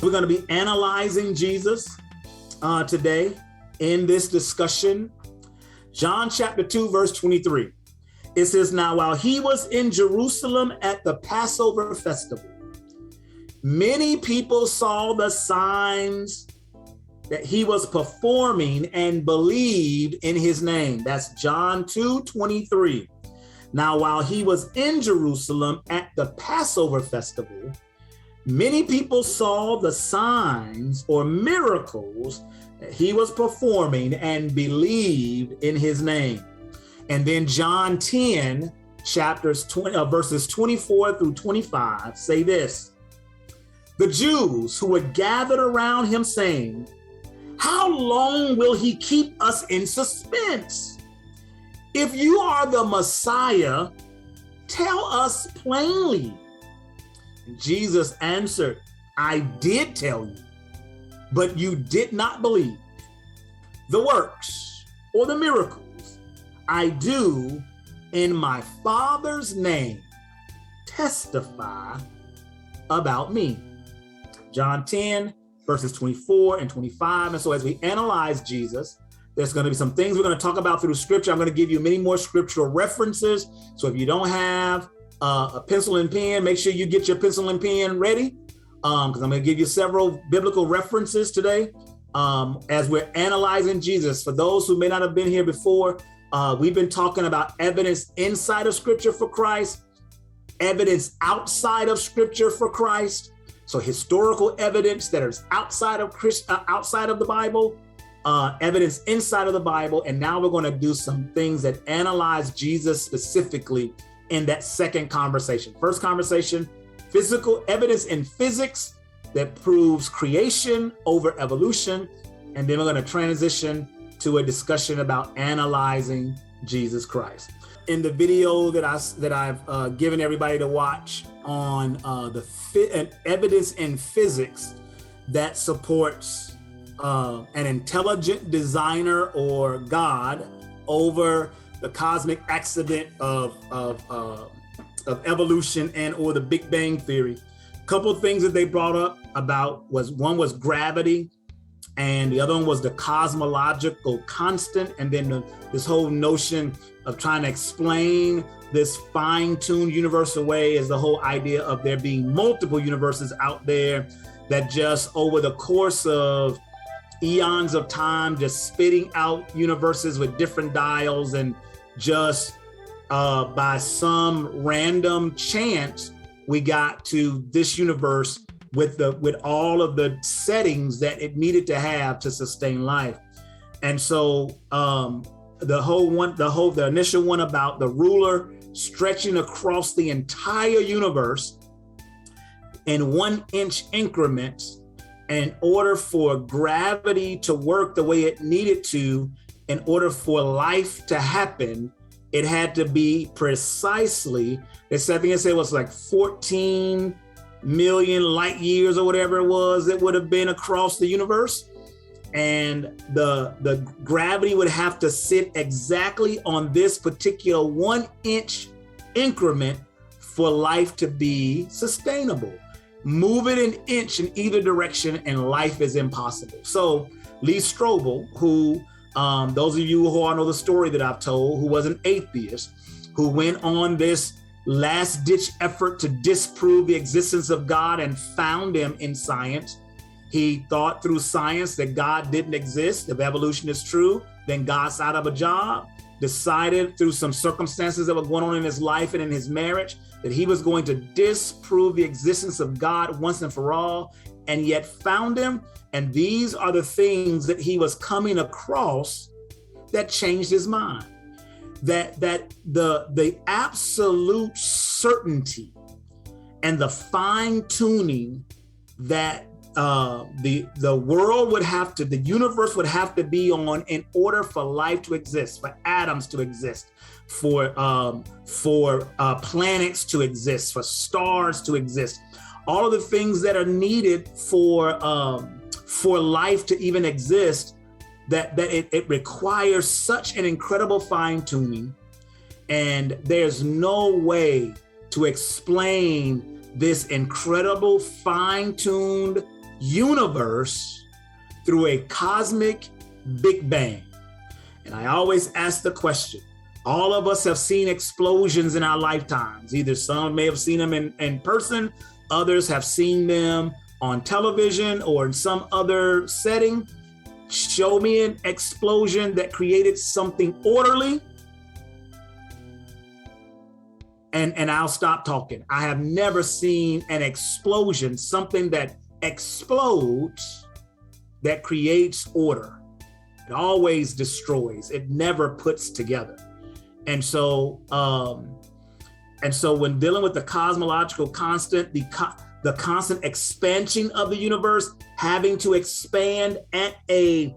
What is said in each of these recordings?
we're going to be analyzing Jesus today in this discussion. John chapter 2, verse 23. It says, now while he was in Jerusalem at the Passover festival, many people saw the signs that he was performing and believed in his name. That's John 2:23. Now, while he was in Jerusalem at the Passover festival, many people saw the signs or miracles that he was performing and believed in his name. And then John 10, verses 24 through 25 say this. The Jews who were gathered around him saying, how long will he keep us in suspense? If you are the Messiah, tell us plainly. And Jesus answered, I did tell you, but you did not believe. The works or the miracles I do in my Father's name testify about me. John 10, verses 24 and 25. And so as we analyze Jesus, there's going to be some things we're going to talk about through scripture. I'm going to give you many more scriptural references. So if you don't have a pencil and pen, make sure you get your pencil and pen ready, because I'm going to give you several biblical references today as we're analyzing Jesus. For those who may not have been here before, we've been talking about evidence inside of scripture for Christ, evidence outside of scripture for Christ. So historical evidence that is outside of the Bible, evidence inside of the Bible. And now we're going to do some things that analyze Jesus specifically in that second conversation. First conversation, physical evidence in physics that proves creation over evolution. And then we're going to transition to a discussion about analyzing Jesus Christ. In the video that I've given everybody to watch on evidence in physics that supports an intelligent designer or God over the cosmic accident of evolution and or the Big Bang Theory. A couple of things that they brought up about one was gravity, and the other one was the cosmological constant, and then this whole notion of trying to explain this fine-tuned universe away is the whole idea of there being multiple universes out there that just over the course of eons of time, just spitting out universes with different dials, and just by some random chance, we got to this universe with all of the settings that it needed to have to sustain life. And so the initial one about the ruler stretching across the entire universe in 1-inch increments in order for gravity to work the way it needed to, in order for life to happen, it had to be precisely, I think it said it was like 14 million light years or whatever it was, it would have been across the universe. And the gravity would have to sit exactly on this particular 1-inch increment for life to be sustainable. Move it an inch in either direction and life is impossible. So Lee Strobel, who those of you who all know the story that I've told, who was an atheist, who went on this last ditch effort to disprove the existence of God and found him in science. He thought through science that God didn't exist. If evolution is true, then God's out of a job. Decided through some circumstances that were going on in his life and in his marriage that he was going to disprove the existence of God once and for all, and yet found him. And these are the things that he was coming across that changed his mind. That the absolute certainty and the fine tuning that the world would have to, the universe would have to be on in order for life to exist, for atoms to exist, for planets to exist, for stars to exist, all of the things that are needed for life to even exist, that it requires such an incredible fine tuning, and there's no way to explain this incredible fine-tuned universe through a cosmic Big Bang. And I always ask the question, all of us have seen explosions in our lifetimes. Either some may have seen them in person, others have seen them on television or in some other setting. Show me an explosion that created something orderly, and I'll stop talking. I have never seen an explosion, something that explodes, that creates order. It always destroys. It never puts together. And so when dealing with the cosmological constant, the constant expansion of the universe, having to expand at a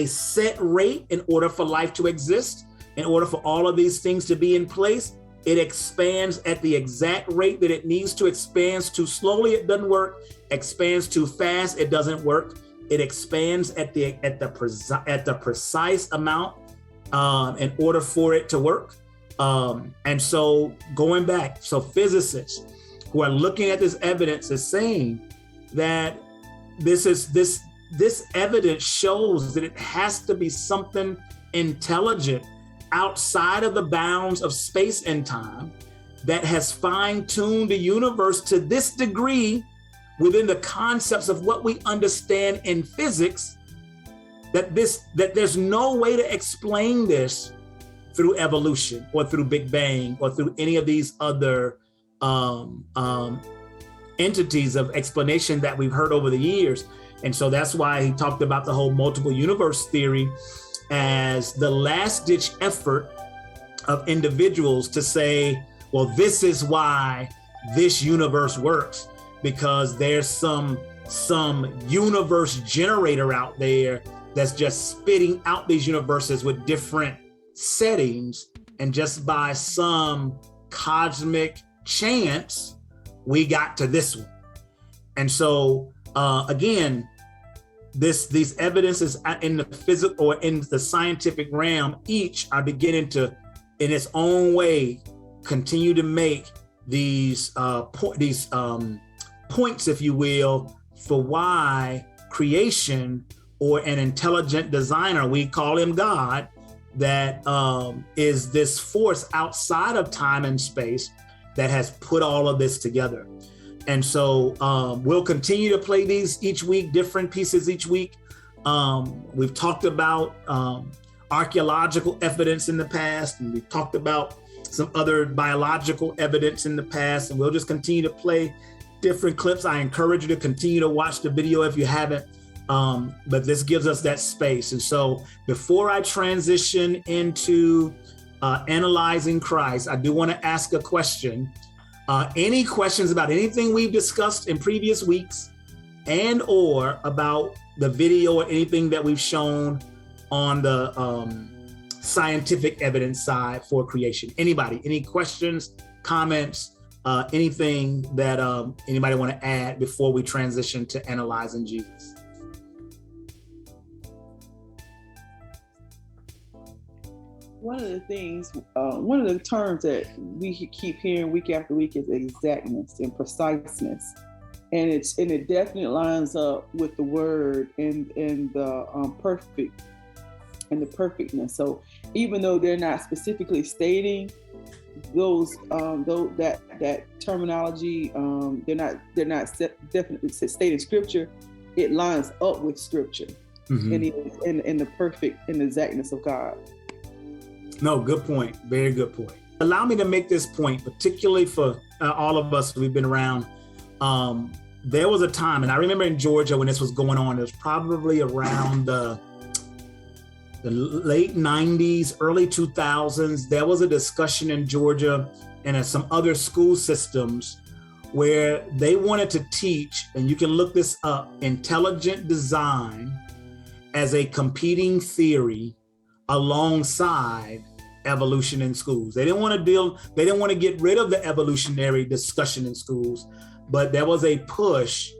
set rate in order for life to exist, in order for all of these things to be in place, it expands at the exact rate that it needs to. Expands too slowly, it doesn't work. Expands too fast, it doesn't work. It expands at the precise amount in order for it to work. And so going back, so physicists who are looking at this evidence is saying that this evidence shows that it has to be something intelligent outside of the bounds of space and time that has fine-tuned the universe to this degree within the concepts of what we understand in physics, that there's no way to explain this through evolution or through Big Bang or through any of these other entities of explanation that we've heard over the years. And so that's why he talked about the whole multiple universe theory as the last ditch effort of individuals to say, well, this is why this universe works, because there's some universe generator out there that's just spitting out these universes with different settings, and just by some cosmic chance, we got to this one. And so again, these evidences in the physical or in the scientific realm, each are beginning to, in its own way, continue to make these points, if you will, for why creation or an intelligent designer, we call him God, that is this force outside of time and space that has put all of this together. And so we'll continue to play these each week, different pieces each week. We've talked about archaeological evidence in the past, and we've talked about some other biological evidence in the past, and we'll just continue to play different clips. I encourage you to continue to watch the video if you haven't, but this gives us that space. And so before I transition into analyzing Christ, I do want to ask a question. Any questions about anything we've discussed in previous weeks, and or about the video or anything that we've shown on the scientific evidence side for creation? Anybody, any questions, comments, anything that anybody want to add before we transition to analyzing Jesus? One of the things, one of the terms that we keep hearing week after week is exactness and preciseness, and it definitely lines up with the word and the perfect and the perfectness. So even though they're not specifically stating those that terminology, they're not definitely stating Scripture, it lines up with Scripture in the perfect and exactness of God. No, good point. Very good point. Allow me to make this point, particularly for all of us who've been around. There was a time, and I remember in Georgia when this was going on, it was probably around the late 90s, early 2000s. There was a discussion in Georgia and in some other school systems where they wanted to teach, and you can look this up, intelligent design as a competing theory alongside evolution in schools. They didn't want to get rid of the evolutionary discussion in schools, but there was a push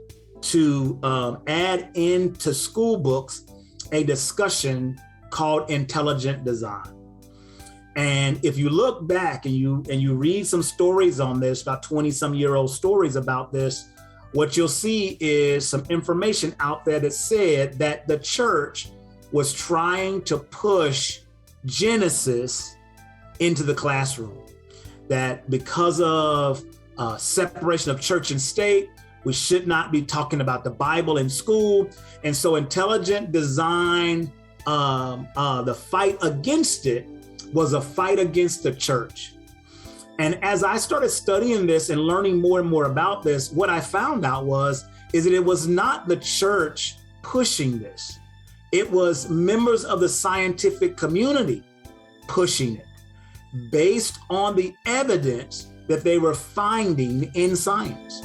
to add into school books a discussion called intelligent design. And if you look back and you read some stories on this, about 20-some-year-old stories about this, what you'll see is some information out there that said that the church was trying to push Genesis into the classroom. That because of separation of church and state, we should not be talking about the Bible in school. And so intelligent design, the fight against it was a fight against the church. And as I started studying this and learning more and more about this, what I found out is that it was not the church pushing this. It was members of the scientific community pushing it based on the evidence that they were finding in science.